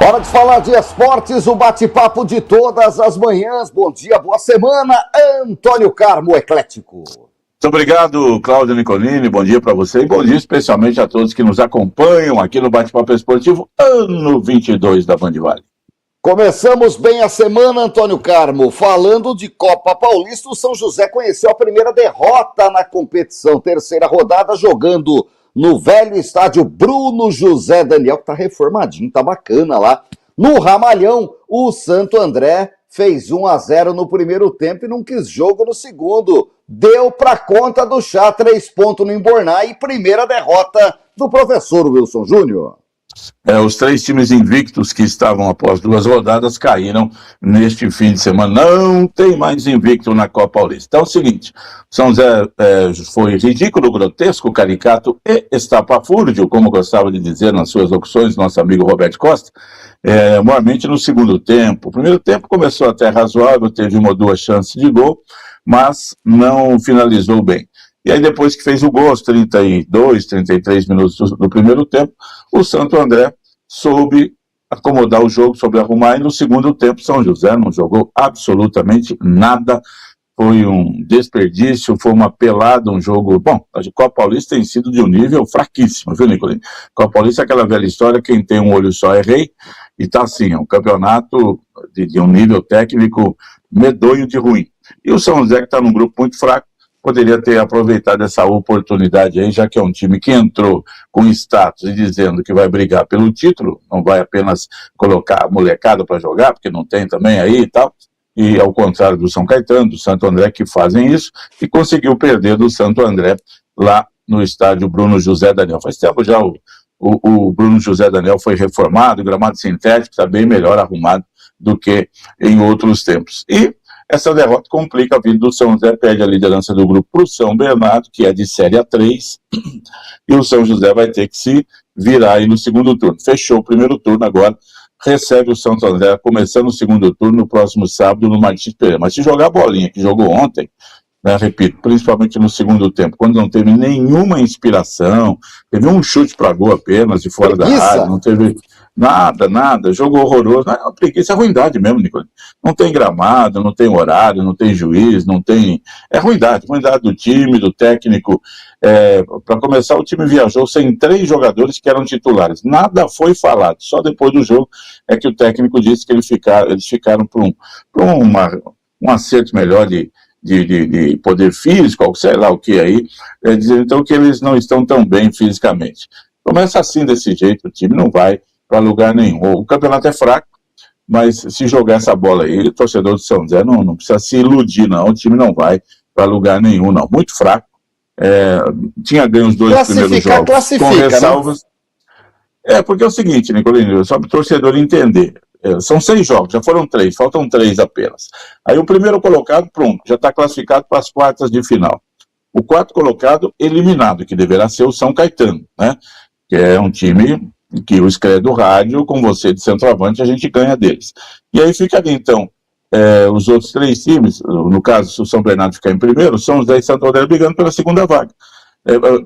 Hora de falar de esportes, o bate-papo de todas as manhãs. Bom dia, boa semana, Antônio Carmo Eclético. Muito obrigado, Cláudio Nicolini, bom dia para você e bom dia especialmente a todos que nos acompanham aqui no Bate-Papo Esportivo, ano 22 da Band Vale. Começamos bem a semana, Antônio Carmo. Falando de Copa Paulista, o São José conheceu a primeira derrota na competição. Terceira rodada jogando no velho estádio Bruno José Daniel, que tá reformadinho, tá bacana lá. No Ramalhão, o Santo André fez 1-0 no primeiro tempo e não quis jogo no segundo. Deu pra conta do chá, 3 pontos no Emborná e primeira derrota do professor Wilson Júnior. Os 3 times invictos que estavam após 2 rodadas caíram neste fim de semana. Não tem mais invicto na Copa Paulista. Então é o seguinte, São José foi ridículo, grotesco, caricato e estapafúrdio, como gostava de dizer nas suas locuções nosso amigo Roberto Costa, maiormente no segundo tempo. O primeiro tempo começou até razoável, teve 1 ou 2 chances de gol, mas não finalizou bem. E aí depois que fez o gol, aos 32, 33 minutos do primeiro tempo, o Santo André soube acomodar o jogo, soube arrumar, e no segundo tempo São José não jogou absolutamente nada, foi um desperdício, foi uma pelada, um jogo... Bom, a Copa Paulista tem sido de um nível fraquíssimo, viu, Nicolini? Copa Paulista é aquela velha história, quem tem um olho só é rei, e tá assim, é um campeonato de um nível técnico medonho de ruim. E o São José, que está num grupo muito fraco, poderia ter aproveitado essa oportunidade aí, já que é um time que entrou com status e dizendo que vai brigar pelo título, não vai apenas colocar a molecada para jogar, porque não tem também aí e tal, e ao contrário do São Caetano, do Santo André, que fazem isso, e conseguiu perder do Santo André lá no estádio Bruno José Daniel. Faz tempo já o Bruno José Daniel foi reformado, o gramado sintético está bem melhor arrumado do que em outros tempos. E essa derrota complica a vida do São José, perde a liderança do grupo para o São Bernardo, que é de Série A3, e o São José vai ter que se virar aí no segundo turno. Fechou o primeiro turno agora, recebe o Santo André, começando o segundo turno no próximo sábado no Martins Pereira. Mas se jogar a bolinha que jogou ontem, né, repito, principalmente no segundo tempo, quando não teve nenhuma inspiração, teve um chute para gol apenas de fora da área, não teve nada, jogo horroroso, não, preguiça é ruindade mesmo, Nicolás. Não tem gramado, não tem horário, não tem juiz, não tem... É ruindade do time, do técnico. Para começar, o time viajou sem 3 jogadores que eram titulares. Nada foi falado, só depois do jogo é que o técnico disse que eles ficaram por um acerto melhor de poder físico, ou sei lá o que aí, dizendo então que eles não estão tão bem fisicamente. Começa assim, desse jeito, o time não vai para lugar nenhum. O campeonato é fraco, mas se jogar essa bola aí, o torcedor do São José não precisa se iludir, não, o time não vai para lugar nenhum, não. Muito fraco. Tinha ganho os 2 primeiros jogos, com ressalvas. Né? Porque é o seguinte, Nicolino, só para o torcedor entender, são 6 jogos, já foram 3, faltam 3 apenas. Aí o primeiro colocado, pronto, já está classificado para as quartas de final. O 4º colocado, eliminado, que deverá ser o São Caetano, né? Que é um time que o escreve do rádio, com você de centroavante, a gente ganha deles. E aí fica ali, então, os outros 3 times, no caso, se o São Bernardo ficar em primeiro, são os 10 Santo André brigando pela segunda vaga.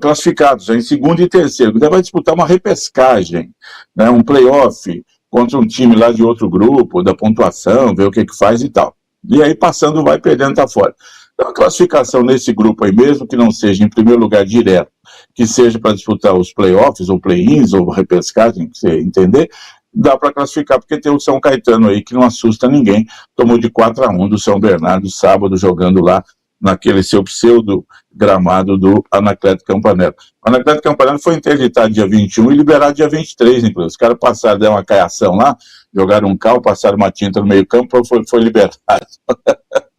Classificados já em segundo e terceiro. Então vai disputar uma repescagem, né, um play-off contra um time lá de outro grupo, da pontuação, ver o que faz e tal. E aí passando, vai perdendo, tá fora. Então a classificação nesse grupo aí, mesmo que não seja em primeiro lugar direto, que seja para disputar os play-offs, ou play-ins, ou repescagem, que você entender, dá para classificar, porque tem o São Caetano aí, que não assusta ninguém, tomou de 4-1 do São Bernardo, sábado, jogando lá naquele seu pseudo gramado do Anacleto Campanella. O Anacleto Campanella foi interditado dia 21 e liberado dia 23, inclusive. Os caras passaram, deram uma caiação lá, jogaram um cal, passaram uma tinta no meio campo, foi liberado.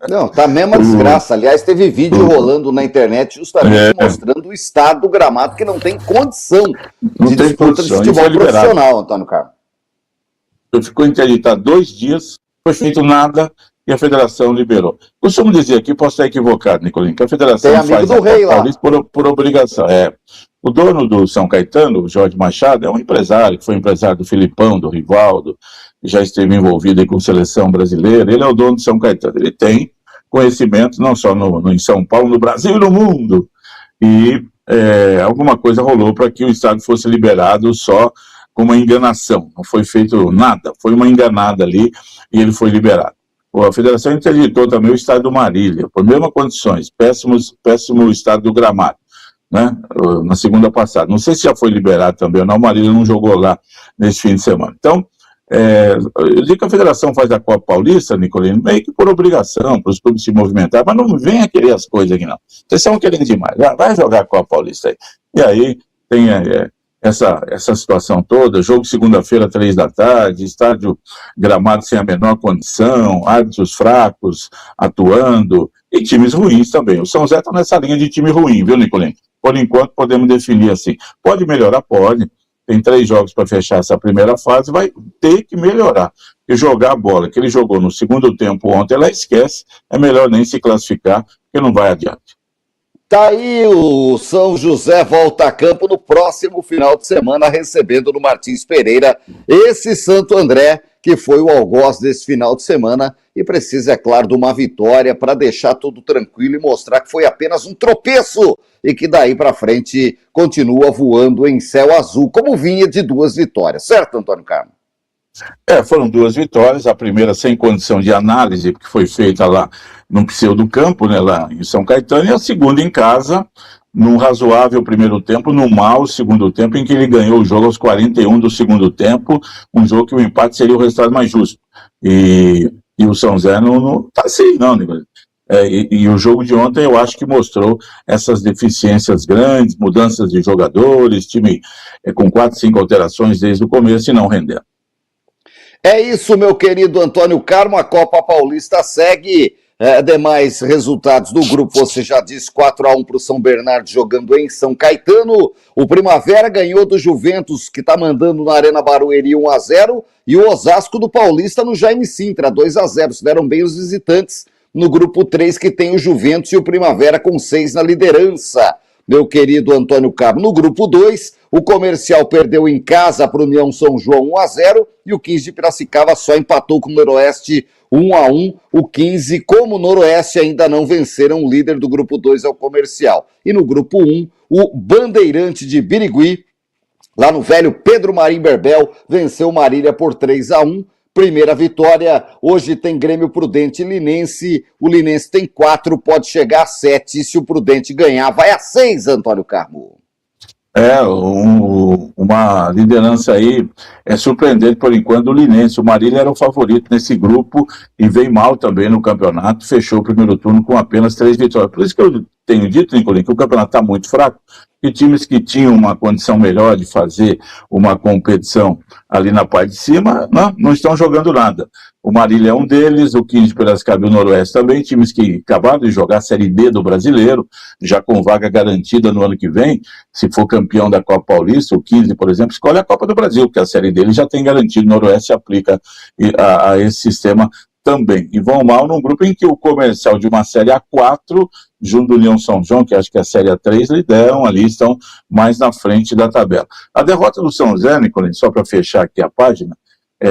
Não, tá a mesma desgraça. Aliás, teve vídeo rolando na internet justamente mostrando o estado do gramado, que não tem condição de disputa de futebol profissional, Antônio Carlos. Ficou interditado 2 dias, foi feito nada e a federação liberou. Costumo dizer aqui, posso estar equivocado, Nicolino, que a federação faz do rei lá por obrigação. O dono do São Caetano, o Jorge Machado, é um empresário, que foi empresário do Filipão, do Rivaldo, que já esteve envolvido aí com a seleção brasileira. Ele é o dono do São Caetano. Ele tem conhecimento não só em São Paulo, no Brasil e no mundo. E alguma coisa rolou para que o estado fosse liberado só uma enganação, não foi feito nada, foi uma enganada ali e ele foi liberado. A federação interditou também o estádio do Marília, por mesmas condições, péssimo estado do gramado, né, na segunda passada. Não sei se já foi liberado também ou não, o Marília não jogou lá nesse fim de semana. Então, eu digo que a federação faz a Copa Paulista, Nicolino, meio que por obrigação, para os clubes se movimentar, mas não venha querer as coisas aqui, não. Vocês estão querendo demais, vai jogar a Copa Paulista aí. E aí tem essa situação toda, jogo segunda-feira, 15h, estádio gramado sem a menor condição, árbitros fracos atuando, e times ruins também. O São José está nessa linha de time ruim, viu, Nicolino? Por enquanto, podemos definir assim. Pode melhorar? Pode. Tem 3 jogos para fechar essa primeira fase, vai ter que melhorar. Porque jogar a bola que ele jogou no segundo tempo ontem, ela esquece, é melhor nem se classificar, porque não vai adiante. Tá aí, o São José volta a campo no próximo final de semana, recebendo no Martins Pereira esse Santo André, que foi o algoz desse final de semana, e precisa, é claro, de uma vitória para deixar tudo tranquilo e mostrar que foi apenas um tropeço e que daí para frente continua voando em céu azul, como vinha de 2 vitórias, certo, Antônio Carmo? Foram 2 vitórias, a primeira sem condição de análise, porque foi feita lá no pseudocampo, né, lá em São Caetano, e a segunda em casa, num razoável primeiro tempo, no mau segundo tempo, em que ele ganhou o jogo aos 41 do segundo tempo, um jogo que o empate seria o resultado mais justo. E o São José não tá assim, não, Nicolas. E o jogo de ontem eu acho que mostrou essas deficiências grandes, mudanças de jogadores, time com 4, 5 alterações desde o começo e não rendendo. É isso, meu querido Antônio Carmo, a Copa Paulista segue. Demais resultados do grupo, você já disse, 4-1 para o São Bernardo jogando em São Caetano. O Primavera ganhou do Juventus, que está mandando na Arena Barueri 1-0, e o Osasco do Paulista no Jaime Sintra, 2-0. Se deram bem os visitantes no grupo 3, que tem o Juventus e o Primavera com 6 na liderança. Meu querido Antônio Carmo, no grupo 2, o Comercial perdeu em casa para o União São João 1-0 e o 15 de Piracicaba só empatou com o Noroeste 1-1. O 15, como o Noroeste ainda não venceram, o líder do grupo 2 é o Comercial. E no grupo 1, o Bandeirante de Birigui, lá no velho Pedro Marim Berbel, venceu o Marília por 3-1. Primeira vitória, hoje tem Grêmio Prudente e Linense, o Linense tem 4, pode chegar a 7, e se o Prudente ganhar, vai a 6, Antônio Carmo. Uma liderança aí surpreendente por enquanto do Linense. O Marília era o favorito nesse grupo e veio mal também no campeonato, fechou o primeiro turno com apenas 3 vitórias. Por isso que eu tenho dito, Nicolinho, que o campeonato está muito fraco, e times que tinham uma condição melhor de fazer uma competição ali na parte de cima, não estão jogando nada. O Marília é um deles, o 15 de Piracicaba e o Noroeste também, times que acabaram de jogar a Série B do Brasileiro, já com vaga garantida no ano que vem. Se for campeão da Copa Paulista, o 15, por exemplo, escolhe a Copa do Brasil, porque a Série dele já tem garantido, o Noroeste aplica a esse sistema também. E vão mal num grupo em que o Comercial de uma Série A4, junto do União São João, que acho que é a Série A3, lideram ali, estão mais na frente da tabela. A derrota do São José, Nicolino, só para fechar aqui a página,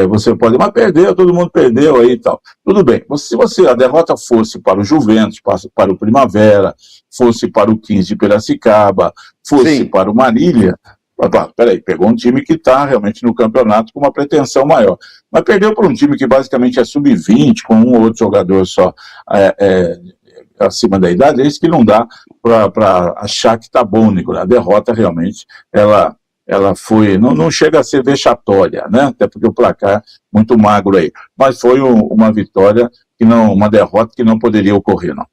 você pode, mas perdeu, todo mundo perdeu aí e tal. Tudo bem, se a derrota fosse para o Juventus, para o Primavera, fosse para o 15 de Piracicaba, fosse para o Marília, peraí, pegou um time que está realmente no campeonato com uma pretensão maior. Mas perdeu para um time que basicamente é sub-20, com um ou outro jogador só acima da idade, é isso que não dá para achar que está bom, Nicolas. A derrota realmente, ela foi, não chega a ser vexatória, né? Até porque o placar muito magro aí. Mas foi uma vitória, uma derrota que não poderia ocorrer, não.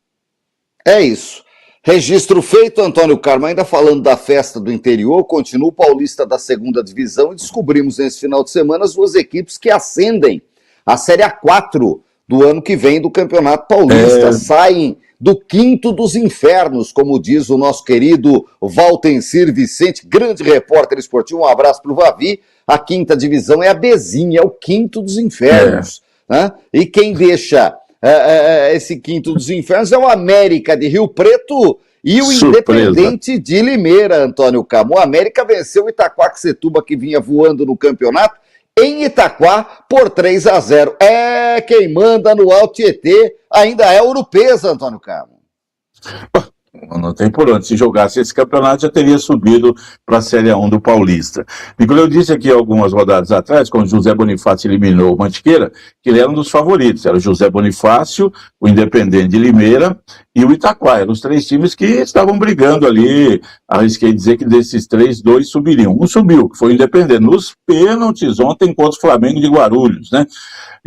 É isso. Registro feito, Antônio Carmo. Ainda falando da festa do interior, continua o Paulista da segunda divisão e descobrimos nesse final de semana as 2 equipes que ascendem a Série A4 do ano que vem do Campeonato Paulista. Saem do quinto dos infernos, como diz o nosso querido Valtencir Vicente, grande repórter esportivo. Um abraço para o Vavi. A quinta divisão é a Bezinha, é o quinto dos infernos. Né? E quem deixa esse quinto dos infernos é o América de Rio Preto e o Independente de Limeira, Antônio Carmo. O América venceu o Itaquaquecetuba, que vinha voando no campeonato, em Itaquá por 3-0. Quem manda no Alto Tietê ainda é Ouro-Pesa, Antônio Carmo. Não tem por onde. Se jogasse esse campeonato, já teria subido para a Série A1 do Paulista. Nicolau, eu disse aqui algumas rodadas atrás, quando o José Bonifácio eliminou o Mantiqueira, que ele era um dos favoritos. Era o José Bonifácio, o Independente de Limeira e o Itaquá. Eram os 3 times que estavam brigando ali. Arrisquei dizer que desses 3, 2 subiriam. Um subiu, que foi o Independente. Nos pênaltis ontem contra o Flamengo de Guarulhos, né?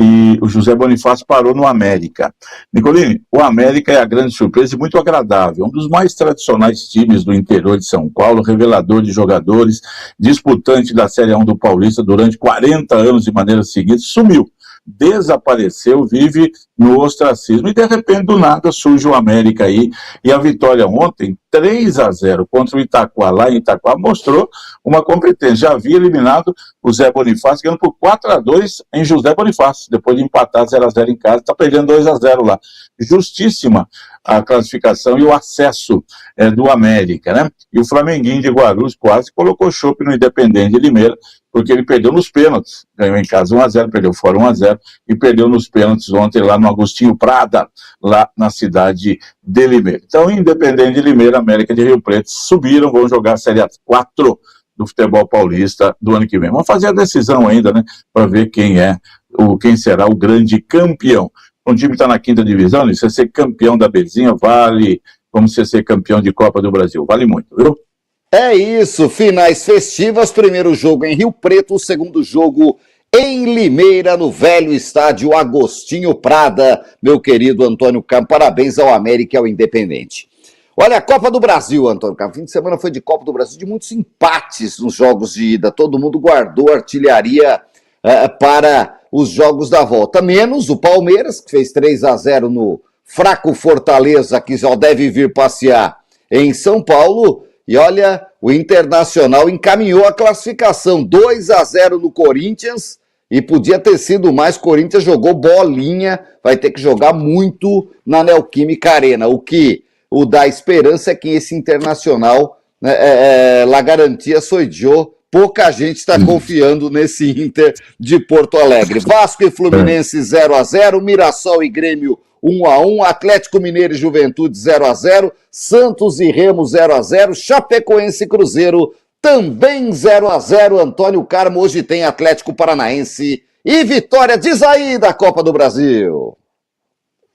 E o José Bonifácio parou no América. Nicolini, o América é a grande surpresa e muito agradável. Um dos mais tradicionais times do interior de São Paulo, revelador de jogadores, disputante da Série A1 do Paulista durante 40 anos de maneira seguinte, sumiu. Desapareceu, vive no ostracismo e de repente do nada surge o América aí, e a vitória ontem 3-0 contra o Itaquá, lá em Itaquá, mostrou uma competência. Já havia eliminado o Zé Bonifácio, ganhando por 4-2 em José Bonifácio, depois de empatar 0-0 em casa, está perdendo 2-0 lá. Justíssima a classificação e o acesso do América, né? E o Flamenguinho de Guarulhos quase colocou chope no Independente de Limeira, porque ele perdeu nos pênaltis, ganhou em casa 1-0, perdeu fora 1-0 e perdeu nos pênaltis ontem lá no Agostinho Prada, lá na cidade de Limeira. Então, Independente de Limeira, América de Rio Preto subiram, vão jogar a Série A4 do futebol paulista do ano que vem. Vamos fazer a decisão ainda, né, para ver quem será o grande campeão. Um time está na 5ª divisão, né? Você ser campeão da Bezinha vale como você ser campeão de Copa do Brasil, vale muito, viu? É isso, finais festivas, primeiro jogo em Rio Preto, o segundo jogo em Limeira, no velho estádio Agostinho Prada, meu querido Antônio Campos, parabéns ao América e ao Independente. Olha, a Copa do Brasil, Antônio Campos, fim de semana foi de Copa do Brasil, de muitos empates nos jogos de ida, todo mundo guardou artilharia para os jogos da volta, menos o Palmeiras, que fez 3-0 no fraco Fortaleza, que já deve vir passear em São Paulo. E olha, o Internacional encaminhou a classificação, 2-0 no Corinthians, e podia ter sido mais. Corinthians jogou bolinha, vai ter que jogar muito na Neoquímica Arena. O que o dá esperança é que esse Internacional, la garantia sou eu, pouca gente está confiando nesse Inter de Porto Alegre. Vasco e Fluminense 0-0, Mirassol e Grêmio 1-1, Atlético Mineiro e Juventude 0-0, Santos e Remo 0-0, Chapecoense e Cruzeiro também 0-0. Antônio Carmo, hoje tem Atlético Paranaense e Vitória. Diz aí da Copa do Brasil.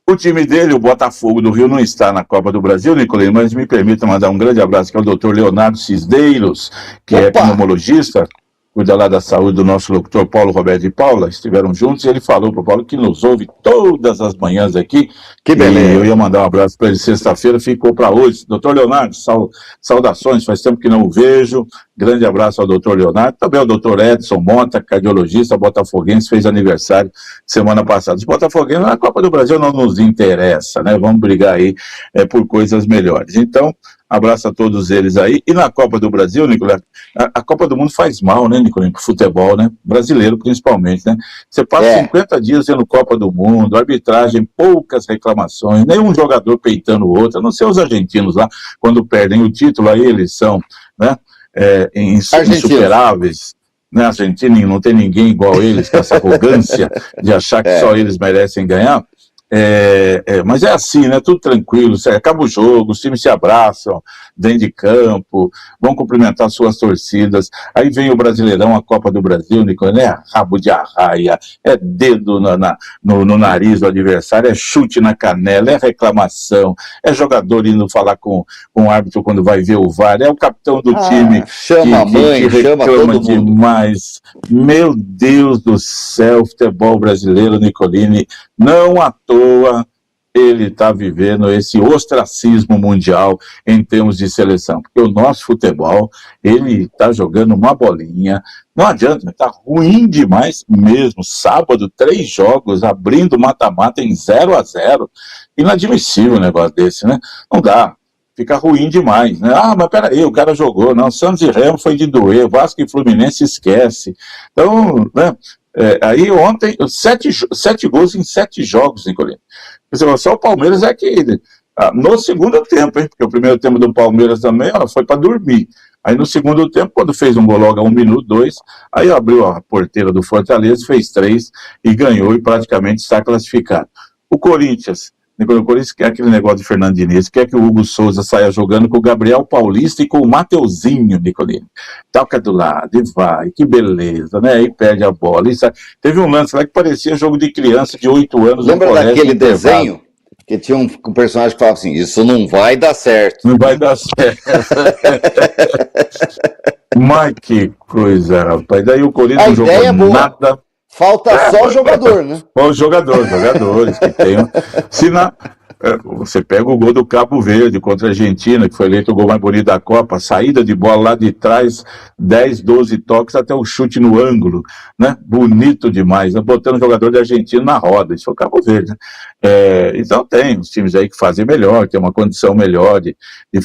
O time dele, o Botafogo do Rio, não está na Copa do Brasil, Nicolino, mas me permita mandar um grande abraço aqui ao doutor Leonardo Cisdeiros, que é pneumologista, cuida lá da saúde do nosso locutor Paulo Roberto de Paula, estiveram juntos, e ele falou para o Paulo que nos ouve todas as manhãs aqui. Que beleza. E eu ia mandar um abraço para ele sexta-feira, ficou para hoje. Doutor Leonardo, saudações, faz tempo que não o vejo. Grande abraço ao doutor Leonardo, também ao doutor Edson Monta, cardiologista botafoguense, fez aniversário semana passada. Os botafoguenses na Copa do Brasil não nos interessa, né? Vamos brigar aí por coisas melhores. Então, abraço a todos eles aí. E na Copa do Brasil, Nicolás, a Copa do Mundo faz mal, né, Nicolás, pro futebol, né? Brasileiro, principalmente, né? Você passa 50 dias vendo Copa do Mundo, arbitragem, poucas reclamações, nenhum jogador peitando o outro, a não ser os argentinos lá, quando perdem o título, aí eles são, né, insuperáveis. Na Argentina não tem ninguém igual a eles, com essa arrogância de achar que só eles merecem ganhar. Mas é assim, né? Tudo tranquilo, acaba o jogo, os times se abraçam dentro de campo, vão cumprimentar suas torcidas, aí vem o Brasileirão, a Copa do Brasil, Nicolás, é rabo de arraia, é dedo no nariz do adversário, é chute na canela, é reclamação, é jogador indo falar com o árbitro quando vai ver o VAR, é o capitão do time chama a mãe, que chama todo mundo demais. Meu Deus do céu, futebol brasileiro, Nicolini, não à toa ele está vivendo esse ostracismo mundial em termos de seleção, porque o nosso futebol, ele está jogando uma bolinha, não adianta, está ruim demais mesmo. Sábado, 3 jogos, abrindo mata-mata em 0-0, inadmissível um negócio desse, né? Não dá. Fica ruim demais, né? Mas peraí, o cara jogou, não, Santos e Remo foi de doer, Vasco e Fluminense esquece. Então, né? Aí ontem, 7 gols em 7 jogos, Nicolino. Só o Palmeiras é que, no segundo tempo, hein? Porque o primeiro tempo do Palmeiras também foi para dormir. Aí no segundo tempo, quando fez um gol logo a 1 minuto, 2, aí abriu a porteira do Fortaleza, fez 3 e ganhou e praticamente está classificado. O Corinthians Nicolino, o Corinthians quer aquele negócio de Fernando Diniz, quer que o Hugo Souza saia jogando com o Gabriel Paulista e com o Mateuzinho, Nicolino. Toca do lado e vai, que beleza, né? Aí perde a bola. Isso, teve um lance lá que parecia jogo de criança de 8 anos. Lembra daquele desenho que tinha um personagem que falava assim, isso não vai dar certo. Não vai dar certo. Mas que coisa, rapaz. Daí o Corinthians não jogou nada. Falta só jogador, né? Os jogadores que tem. Você pega o gol do Cabo Verde contra a Argentina, que foi eleito o gol mais bonito da Copa, saída de bola lá de trás, 10, 12 toques, até o chute no ângulo, né? Bonito demais, né? Botando o jogador da Argentina na roda, isso foi o Cabo Verde, né? Então tem os times aí que fazem melhor, tem uma condição melhor,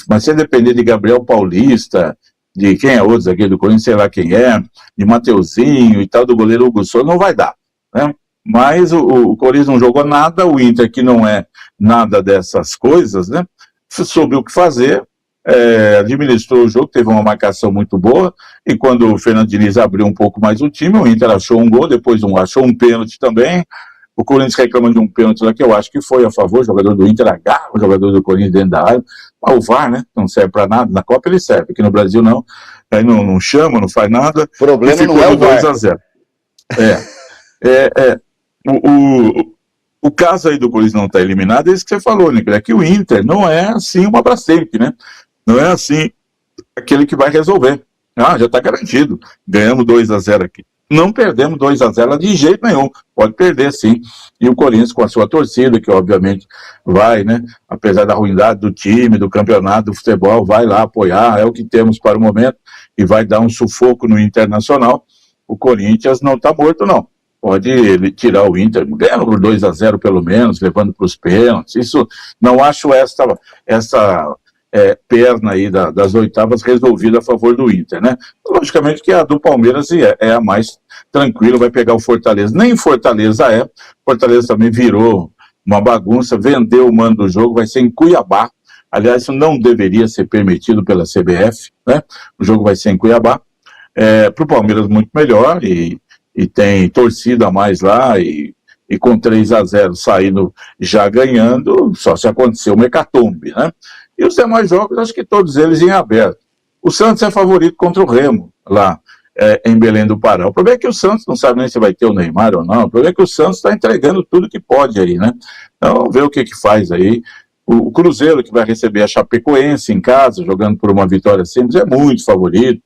mas se depender de Gabriel Paulista, de quem é outro aqui do Corinthians, sei lá quem é, de Mateuzinho e tal, do goleiro Hugo Souza, não vai dar, né? Mas o Corinthians não jogou nada, o Inter, que não é nada dessas coisas, né? Soube o que fazer, administrou o jogo, teve uma marcação muito boa, e quando o Fernando Diniz abriu um pouco mais o time, o Inter achou um gol, depois achou um pênalti também. O Corinthians reclama de um pênalti lá que eu acho que foi a favor, o jogador do Inter agarra o jogador do Corinthians dentro da área. Mas o VAR, né? Não serve para nada. Na Copa ele serve, aqui no Brasil não. Aí não chama, não faz nada. O problema não é o VAR. 2-0. O caso aí do Corinthians não estar eliminado é isso que você falou, Nico, é que o Inter não é assim uma Brastemp, né? Não é assim aquele que vai resolver. Já está garantido. Ganhamos 2-0 aqui. Não perdemos 2-0 de jeito nenhum. Pode perder, sim. E o Corinthians, com a sua torcida, que obviamente vai, né? Apesar da ruindade do time, do campeonato, do futebol, vai lá apoiar. É o que temos para o momento. E vai dar um sufoco no Internacional. O Corinthians não está morto, não. Pode ele tirar o Inter, ganhando por 2-0 pelo menos, levando para os pênaltis. Isso, não acho essa perna aí das oitavas resolvida a favor do Inter, né? Logicamente que a do Palmeiras é a mais tranquila, vai pegar o Fortaleza. Nem Fortaleza Fortaleza também virou uma bagunça, vendeu o mando do jogo, vai ser em Cuiabá. Aliás, isso não deveria ser permitido pela CBF, né? O jogo vai ser em Cuiabá. Para o Palmeiras muito melhor e tem torcida a mais lá e com 3-0 saindo já ganhando, só se acontecer uma hecatombe, né? E os demais jogos, acho que todos eles em aberto. O Santos é favorito contra o Remo, lá em Belém do Pará. O problema é que o Santos não sabe nem se vai ter o Neymar ou não. O problema é que o Santos está entregando tudo que pode aí, né? Então, vamos ver o que faz aí. O Cruzeiro, que vai receber a Chapecoense em casa, jogando por uma vitória simples, é muito favorito.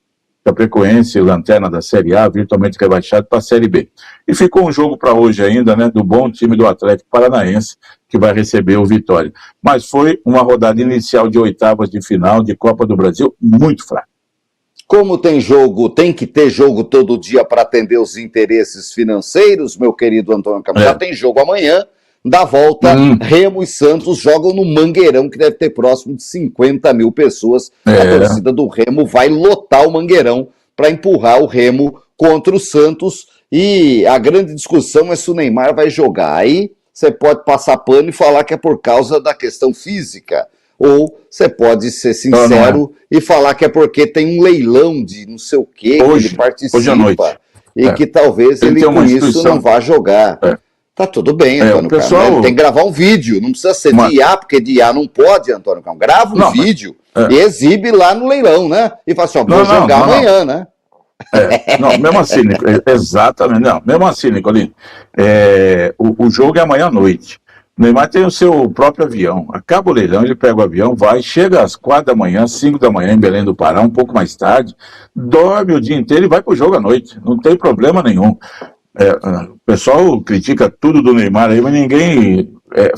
Chapecoense, lanterna da Série A, virtualmente rebaixado para a Série B. E ficou um jogo para hoje ainda, né, do bom time do Atlético Paranaense, que vai receber o Vitória. Mas foi uma rodada inicial de oitavas de final de Copa do Brasil muito fraca. Como tem que ter jogo todo dia para atender os interesses financeiros, meu querido Antônio Campos, já tem jogo amanhã, da volta, Remo e Santos jogam no Mangueirão, que deve ter próximo de 50 mil pessoas. A torcida do Remo vai lotar o Mangueirão para empurrar o Remo contra o Santos. E a grande discussão é se o Neymar vai jogar. Aí você pode passar pano e falar que é por causa da questão física. Ou você pode ser sincero e falar que é porque tem um leilão de não sei o quê, que ele participa. Hoje à noite. E que talvez ele com isso não vá jogar. Tá tudo bem, Antônio Carlos. Ele tem que gravar um vídeo, não precisa ser de IA, porque de IA não pode, Antônio Carlos. Grava um vídeo e exibe lá no leilão, né? E fala assim, vou jogar amanhã, né? Mesmo assim, exatamente, mesmo assim, Nicolino, o jogo é amanhã à noite. O Neymar tem o seu próprio avião, acaba o leilão, ele pega o avião, vai, chega às 4 da manhã, 5 da manhã em Belém do Pará, um pouco mais tarde, dorme o dia inteiro e vai pro jogo à noite, não tem problema nenhum. O pessoal critica tudo do Neymar aí, mas ninguém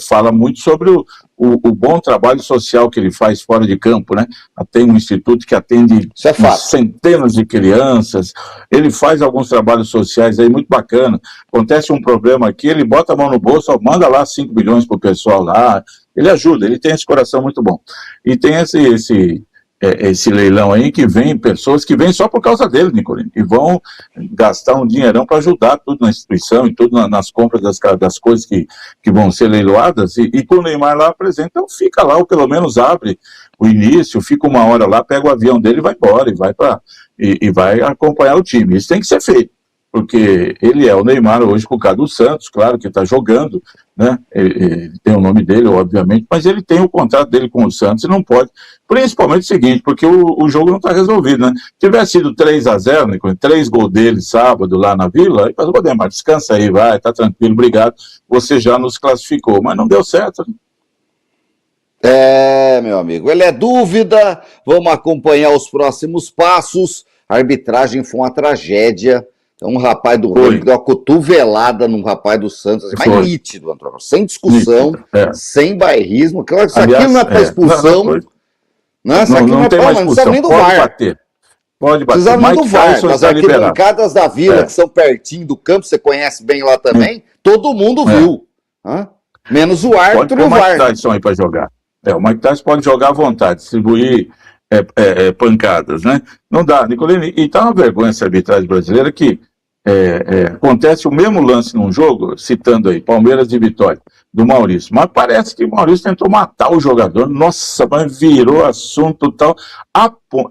fala muito sobre o bom trabalho social que ele faz fora de campo, né? Tem um instituto que atende centenas de crianças, ele faz alguns trabalhos sociais aí muito bacana. Acontece um problema aqui, ele bota a mão no bolso, manda lá 5 milhões pro pessoal lá, ele ajuda, ele tem esse coração muito bom. E tem esse leilão aí que vem pessoas que vêm só por causa dele, Nicolino, e vão gastar um dinheirão para ajudar tudo na instituição e tudo nas compras das coisas que vão ser leiloadas, e com o Neymar lá presente, então fica lá, ou pelo menos abre o início, fica uma hora lá, pega o avião dele e vai embora, e vai acompanhar o time. Isso tem que ser feito, porque ele é o Neymar hoje por causa do Santos, claro que está jogando, né? Ele tem o nome dele, obviamente, mas ele tem o contrato dele com o Santos e não pode, principalmente o seguinte, porque o jogo não está resolvido, né? Se tivesse sido 3-0, né, com 3 gols dele sábado lá na Vila, aí fala, Valdemar, descansa aí, vai, tá tranquilo, obrigado, você já nos classificou, mas não deu certo, né? Meu amigo, ele é dúvida, vamos acompanhar os próximos passos. A arbitragem foi uma tragédia. Um rapaz do Remo que deu uma cotovelada num rapaz do Santos, assim, mais nítido, Antônio, sem discussão, sem bairrismo. Claro, isso aqui não é para expulsão. Não, isso aqui não é para expulsão. Não sabe nem do VAR. Pode bater. Precisava nem do VAR. Nas arquibancadas da Vila, que são pertinho do campo, você conhece bem lá também, todo mundo viu. Menos o árbitro e o VAR. Pode pôr o Mike Tyson aí para jogar. O Mike Tyson pode jogar à vontade, distribuir pancadas, né? Não dá, Nicolini. E tá uma vergonha essa arbitragem brasileira que acontece o mesmo lance num jogo, citando aí, Palmeiras e Vitória, do Maurício. Mas parece que o Maurício tentou matar o jogador. Nossa, mas virou assunto tal.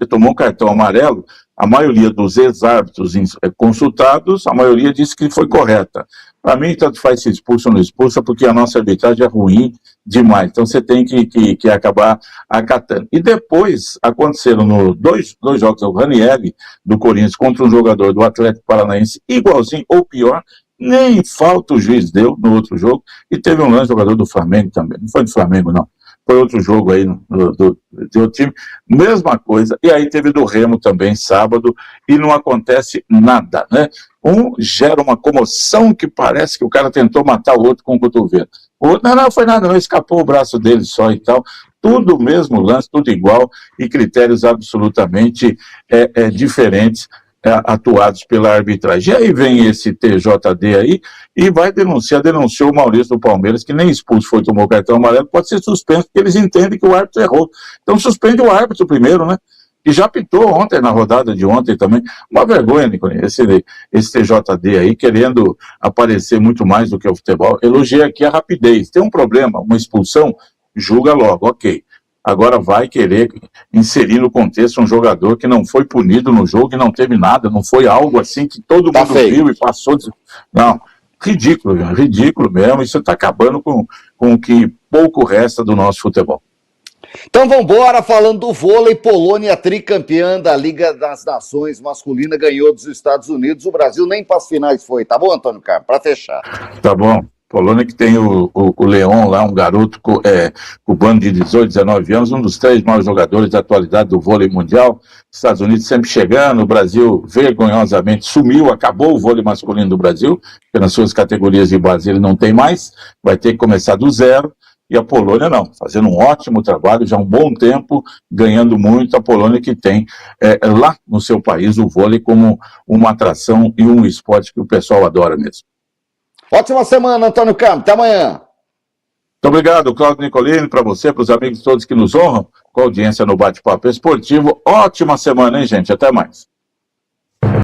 Tomou um cartão amarelo. A maioria dos ex-árbitros consultados, a maioria disse que foi correta. Para mim, tanto faz se expulsa ou não expulsa, porque a nossa arbitragem é ruim demais. Então, você tem que acabar acatando. E depois, aconteceram dois jogos, o Ranieri, do Corinthians, contra um jogador do Atlético Paranaense, igualzinho ou pior, nem falta o juiz deu no outro jogo, e teve um lance jogador do Flamengo também. Não foi do Flamengo, não. Foi outro jogo aí de outro time, mesma coisa, e aí teve do Remo também sábado, e não acontece nada, né? Um gera uma comoção que parece que o cara tentou matar o outro com o cotovelo. O outro, não foi nada, não, escapou o braço dele só e tal. Tudo mesmo lance, tudo igual, e critérios absolutamente diferentes atuados pela arbitragem. E aí vem esse TJD aí e vai denunciou o Maurício do Palmeiras, que nem expulso foi, tomou cartão amarelo, pode ser suspenso, porque eles entendem que o árbitro errou. Então suspende o árbitro primeiro, né? E já pitou ontem, na rodada de ontem também. Uma vergonha, Nicolini, esse TJD aí, querendo aparecer muito mais do que o futebol. Elogiei aqui a rapidez. Tem um problema, uma expulsão, julga logo, ok. Agora vai querer inserir no contexto um jogador que não foi punido no jogo, que não teve nada, não foi algo assim que todo mundo viu e passou. Não, ridículo mesmo. Isso está acabando com o que pouco resta do nosso futebol. Então vamos embora, falando do vôlei. Polônia, tricampeã da Liga das Nações masculina, ganhou dos Estados Unidos. O Brasil nem para as finais foi, tá bom, Antônio Carlos? Para fechar. Tá bom. Polônia que tem o Leon lá, um garoto cubano de 18, 19 anos, um dos 3 maiores jogadores da atualidade do vôlei mundial. Estados Unidos sempre chegando, o Brasil vergonhosamente sumiu, acabou o vôlei masculino do Brasil, porque nas suas categorias de base ele não tem mais, vai ter que começar do zero. E a Polônia não, fazendo um ótimo trabalho, já há um bom tempo, ganhando muito. A Polônia que tem lá no seu país o vôlei como uma atração e um esporte que o pessoal adora mesmo. Ótima semana, Antônio Campos. Até amanhã. Muito obrigado, Claudio Nicolini, para você, para os amigos todos que nos honram com a audiência no Bate-Papo Esportivo. Ótima semana, hein, gente? Até mais.